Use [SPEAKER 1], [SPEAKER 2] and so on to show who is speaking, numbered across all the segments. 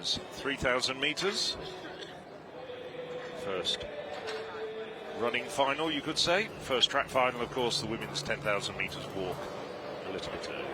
[SPEAKER 1] women's 3,000 metres. First running final, you could say. First track final, of course, the women's 10,000 metres walk a little bit earlier.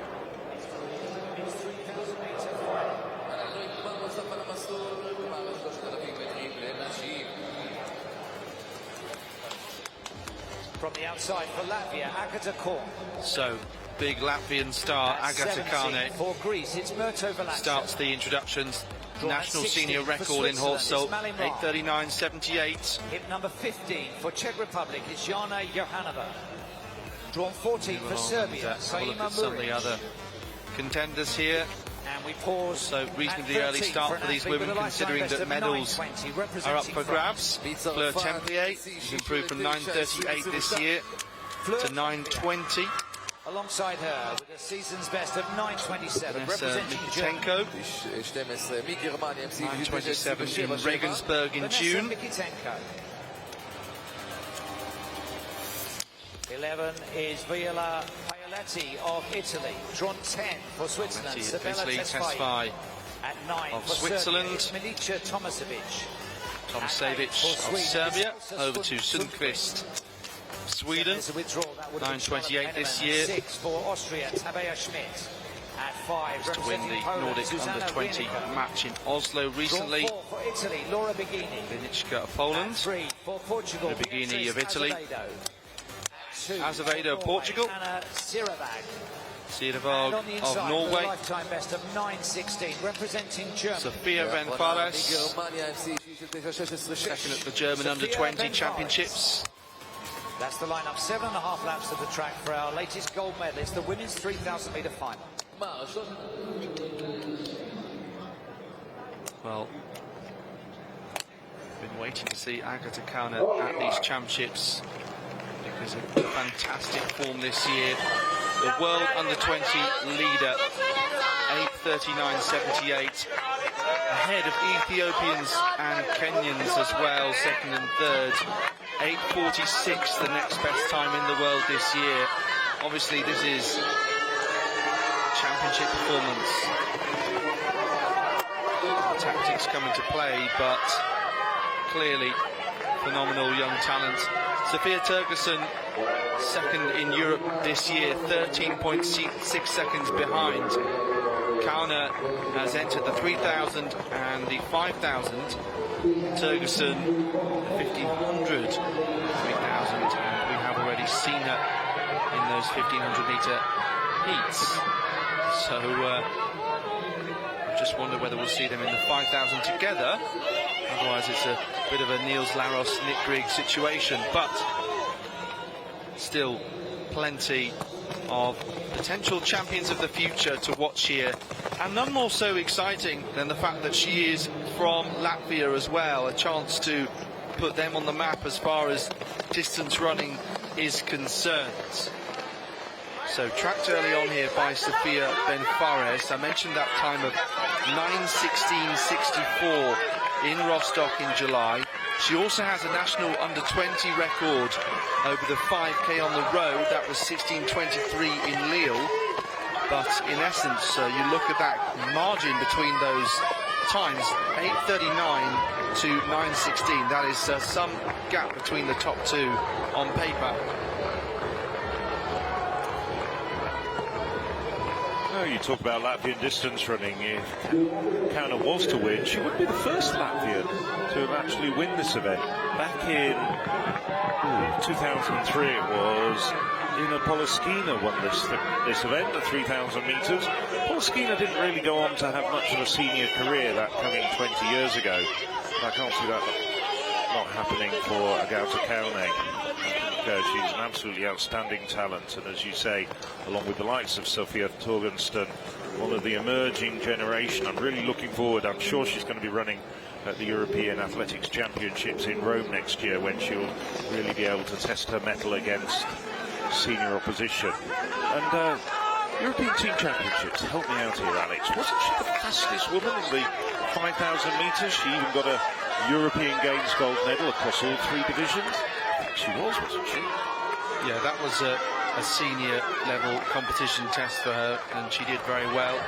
[SPEAKER 2] From the outside for Latvia, Agata Korn.
[SPEAKER 3] So, big Latvian star Agata Korn
[SPEAKER 2] for Greece, it's Mirto Valacha.
[SPEAKER 3] starts the introductions. National senior record in Horsel, 8:39.78.
[SPEAKER 2] Hip number 15 for Czech Republic is Jana Johanova. Drawn 14 for Serbia,
[SPEAKER 3] Have a look
[SPEAKER 2] Saima
[SPEAKER 3] at some of the
[SPEAKER 2] Muric.
[SPEAKER 3] other contenders here.
[SPEAKER 2] And we pause.
[SPEAKER 3] So reasonably early start for these women, considering that medals are up for grabs. Fleur Templier has improved from 9:38 this year to 9:20.
[SPEAKER 2] Alongside her, with a season's best of 9:27, representing
[SPEAKER 3] Mikitenko, 9:27 in Regensburg in June.
[SPEAKER 2] 11 is Viola Paoletti of Italy, drawn 10 for Switzerland. Sabella Tesfaye at 9
[SPEAKER 3] of
[SPEAKER 2] for
[SPEAKER 3] Switzerland.
[SPEAKER 2] Serbia. Milica Tomasevic.
[SPEAKER 3] Tomasevic of Serbia, over to Sundqvist, Sweden, 9:28 this year.
[SPEAKER 2] 6 for Austria, Tabea Schmidt. At 5,
[SPEAKER 3] to win the Nordic Under-20 match in Oslo recently.
[SPEAKER 2] 4 for Italy, Laura Bigini.
[SPEAKER 3] Vinichka of Poland.
[SPEAKER 2] 3 for Portugal,
[SPEAKER 3] Bigini of Italy.
[SPEAKER 2] Azevedo,
[SPEAKER 3] Portugal.
[SPEAKER 2] Anna Siravag.
[SPEAKER 3] Siravag of Norway.
[SPEAKER 2] Lifetime best of 9:16, representing Germany.
[SPEAKER 3] Sofia Ben-Fares, second at the German Under-20 Championships.
[SPEAKER 2] That's the lineup. 7.5 laps of the track for our latest gold medalist, the women's 3,000 metre final.
[SPEAKER 3] Well, been waiting to see Agata Korn at these championships because of fantastic form this year. The world Under-20 leader, 8:39.78, ahead of Ethiopians and Kenyans as well, second and third. 8:46, the next best time in the world this year. Obviously, this is championship performance. Tactics come into play, but clearly phenomenal young talent. Sofia Turkesson, second in Europe this year, 13.6 seconds behind. Kauna has entered the 3,000 and the 5,000. Turkesson, 1,500, 3,000, and we have already seen her in those 1,500 metre heats. So I just wonder whether we'll see them in the 5,000 together. Otherwise, it's a bit of a Niels Laros, Nick Grigg situation. But still, plenty of potential champions of the future to watch here, and none more so exciting than the fact that she is from Latvia as well, a chance to put them on the map as far as distance running is concerned. So tracked early on here by Sofia Ben-Fares. I mentioned that time of 9:16.64 in Rostock in July. She also has a national Under-20 record over the 5K on the road. That was 16:23 in Lille. But in essence, you look at that margin between those times, 8:39 to 9:16. That is some gap between the top two on paper.
[SPEAKER 1] You talk about Latvian distance running. If Kauna was to win, she would be the first Latvian to have actually win this event. Back in 2003 it was, Ina Poliskina won this event at 3,000 metres. Poliskina didn't really go on to have much of a senior career, that coming 20 years ago. I can't see that not happening for Agata Korn. She's an absolutely outstanding talent, and as you say, along with the likes of Sofia Turkesson, one of the emerging generation. I'm really looking forward. I'm sure she's going to be running at the European Athletics Championships in Rome next year, when she'll really be able to test her mettle against senior opposition. And European Team Championships, help me out here, Alex. Wasn't she the fastest woman in the 5,000 metres? She even got a European Games gold medal across all three divisions. She wasn't she?
[SPEAKER 3] Yeah, that was a senior level competition test for her, and she did very well.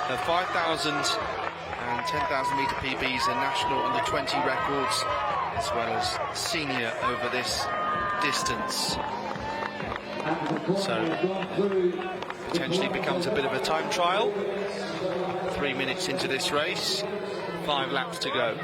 [SPEAKER 3] Her 5,000 and 10,000 metre PBs and national under-20 records, as well as senior over this distance. So potentially becomes a bit of a time trial. 3 minutes into this race, 5 laps to go.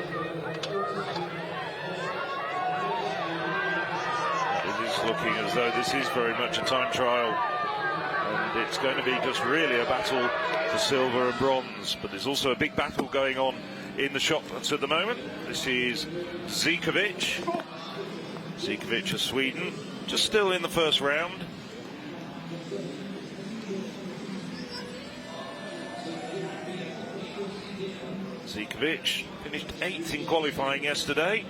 [SPEAKER 1] It is looking as though this is very much a time trial, and it's going to be just really a battle for silver and bronze, but there's also a big battle going on in the shot puts at the moment. This is Zikovic of Sweden, just still in the first round. Zikovic finished 8th in qualifying yesterday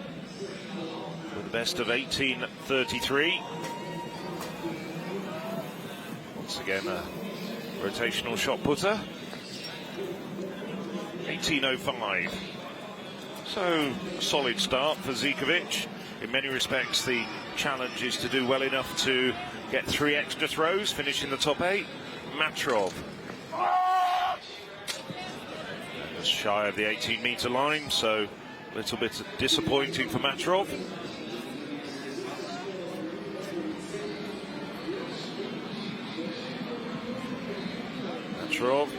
[SPEAKER 1] with a best of 18:33. Once again a rotational shot putter. 18:05. So a solid start for Zikovic. In many respects the challenge is to do well enough to get 3 extra throws, finish in the top 8. Matrov just shy of the 18-metre line, so a little bit disappointing for Matrov. Matrov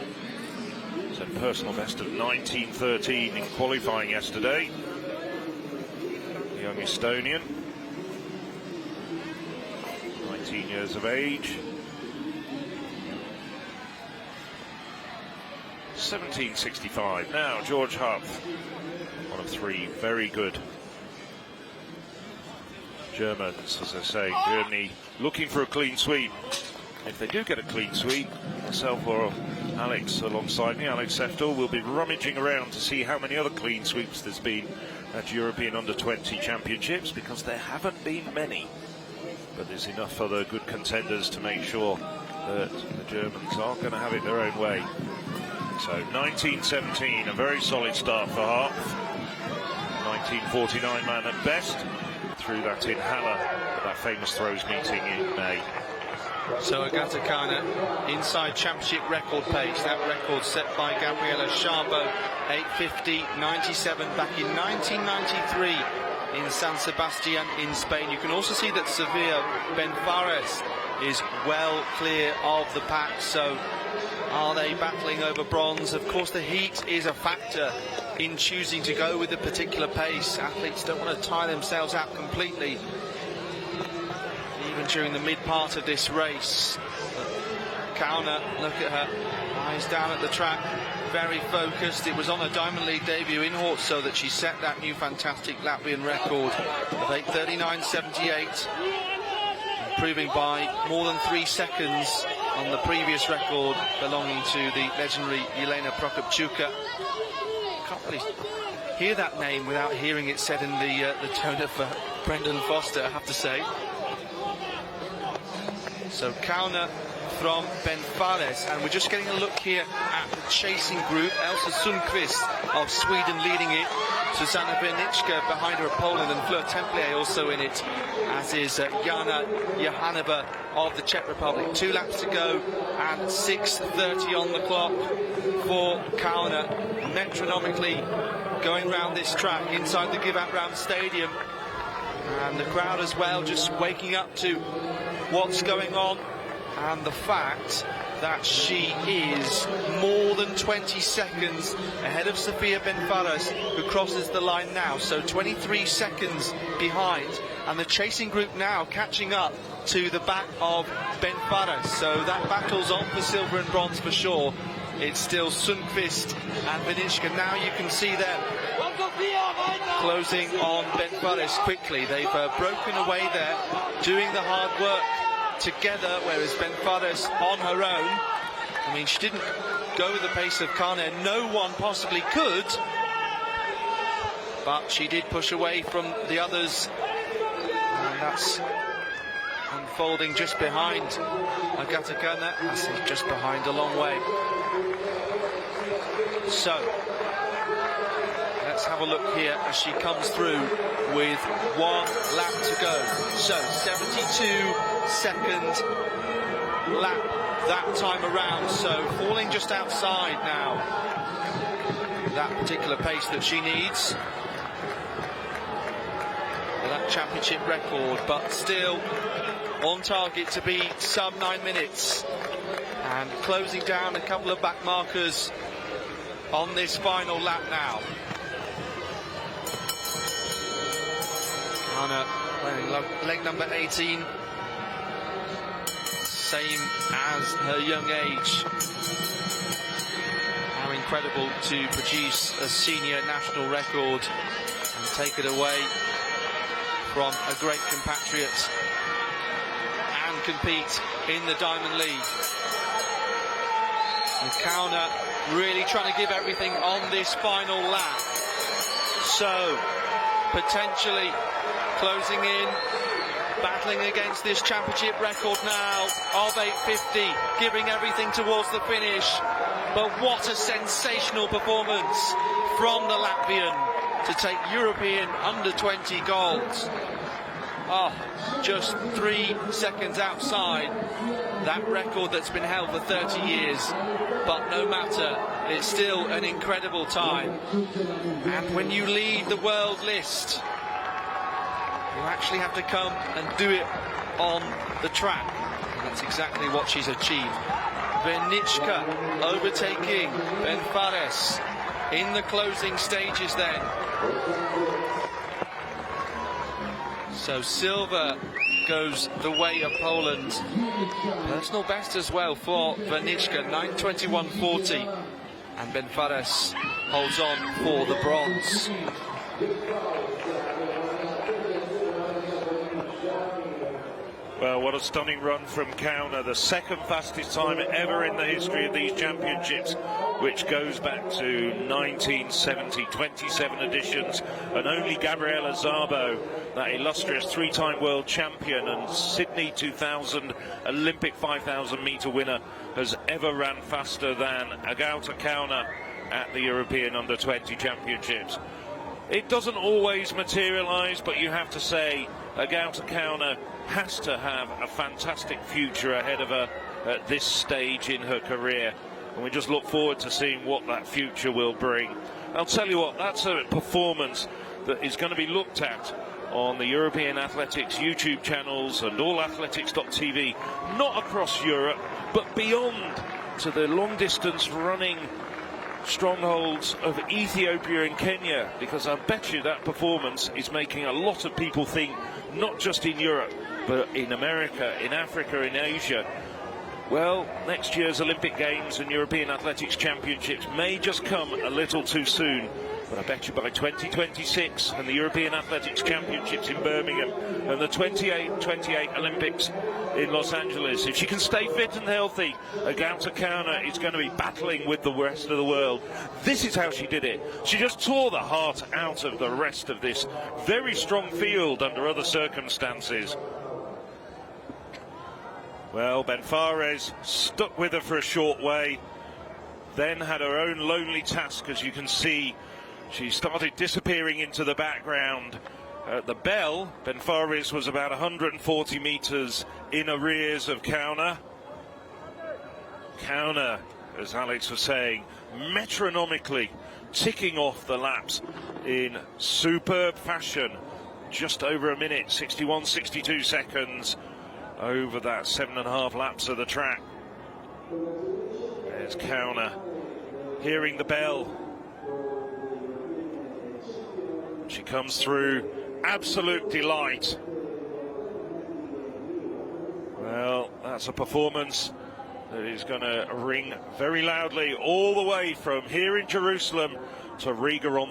[SPEAKER 1] set personal best of 19:13 in qualifying yesterday. The young Estonian, 19 years of age. 17:65. Now George Huth, one of 3 very good Germans, as I say. Germany looking for a clean sweep. If they do get a clean sweep, myself or Alex alongside me, Alex Seftel, will be rummaging around to see how many other clean sweeps there's been at European Under-20 Championships, because there haven't been many. But there's enough other good contenders to make sure that the Germans are going to have it their own way. So 19:17, a very solid start for Hart. 19:49 man at best. Threw that in Halle at that famous throws meeting in May.
[SPEAKER 3] So Agata Kana, inside championship record pace. That record set by Gabriela Szabo, 8:50.97 back in 1993 in San Sebastian in Spain. You can also see that Sevilla Benfares is well clear of the pack. So are they battling over bronze? Of course, the heat is a factor in choosing to go with a particular pace. Athletes don't want to tire themselves out completely, even during the mid part of this race. Kauna, look at her, eyes down at the track, very focused. It was on her Diamond League debut in Hortso that she set that new fantastic Latvian record of 8:39.78, improving by more than 3 seconds on the previous record belonging to the legendary Jelena Prokopchuka. Can't really hear that name without hearing it said in the tone of Brendan Foster, I have to say. So Kauna from Benfares, and we're just getting a look here at the chasing group. Elsa Sundqvist of Sweden leading it, Susanna Vernicka behind her of Poland, and Fleur Templier also in it, as is Jana Johanova of the Czech Republic. 2 laps to go and 6:30 on the clock for Kauna, metronomically going round this track inside the Givat Ram Stadium, and the crowd as well just waking up to what's going on, and the fact that she is more than 20 seconds ahead of Sofia Benfares, who crosses the line now, so 23 seconds behind, and the chasing group now catching up to the back of Benfares. So that battle's on for silver and bronze for sure. It's still Sundqvist and Vernicka. Now you can see them closing on Benfares quickly. They've broken away there, doing the hard work together, whereas Benfares on her own, I mean, she didn't go with the pace of Kana, no one possibly could, but she did push away from the others, and that's unfolding just behind Agata Kana. I say just behind, a long way. So let's have a look here as she comes through with 1 lap to go. So 72-second lap that time around, so falling just outside now. that particular pace that she needs for that championship record, but still on target to be sub 9 minutes, and closing down a couple of back markers on this final lap now. Kauna wearing leg number 18, same as her young age. How incredible to produce a senior national record and take it away from a great compatriot and compete in the Diamond League. And Kauna really trying to give everything on this final lap. So, potentially closing in, battling against this championship record now of 8:50, giving everything towards the finish. But what a sensational performance from the Latvian to take European under-20 gold. Oh, just 3 seconds outside that record that's been held for 30 years. But no matter, it's still an incredible time. And when you lead the world list, you actually have to come and do it on the track. And that's exactly what she's achieved. Wernicka overtaking Ben Fares in the closing stages then. So silver goes the way of Poland. Personal best as well for Wernicka, 9:21.40. And Ben Fares holds on for the bronze.
[SPEAKER 1] Well, what a stunning run from Kauna, the second fastest time ever in the history of these championships, which goes back to 1970, 27 editions, and only Gabriela Szabo, that illustrious three-time world champion and Sydney 2000 Olympic 5,000 metre winner, has ever ran faster than Agauta Kauna at the European Under-20 Championships. It doesn't always materialise, but you have to say Agauta Kauna has to have a fantastic future ahead of her at this stage in her career, and we just look forward to seeing what that future will bring. I'll tell you what, that's a performance that is going to be looked at on the European Athletics YouTube channels and allathletics.tv, not across Europe, but beyond to the long-distance running strongholds of Ethiopia and Kenya, because I bet you that performance is making a lot of people think, not just in Europe, but in America, in Africa, in Asia. Well, next year's Olympic Games and European Athletics Championships may just come a little too soon, but I bet you by 2026 and the European Athletics Championships in Birmingham and the 28 Olympics in Los Angeles, if she can stay fit and healthy, Agauta Kauna is going to be battling with the rest of the world. This is how she did it. She just tore the heart out of the rest of this very strong field under other circumstances. Well, Ben Fares stuck with her for a short way, then had her own lonely task. As you can see, she started disappearing into the background. At the bell, Ben Fares was about 140 metres in arrears of Kauna. Kauna, as Alex was saying, metronomically ticking off the laps in superb fashion. Just over a minute, 61-62 seconds over that 7.5 laps of the track. There's Kauna hearing the bell. She comes through, absolute delight. Well, that's a performance that is going to ring very loudly all the way from here in Jerusalem to Riga on the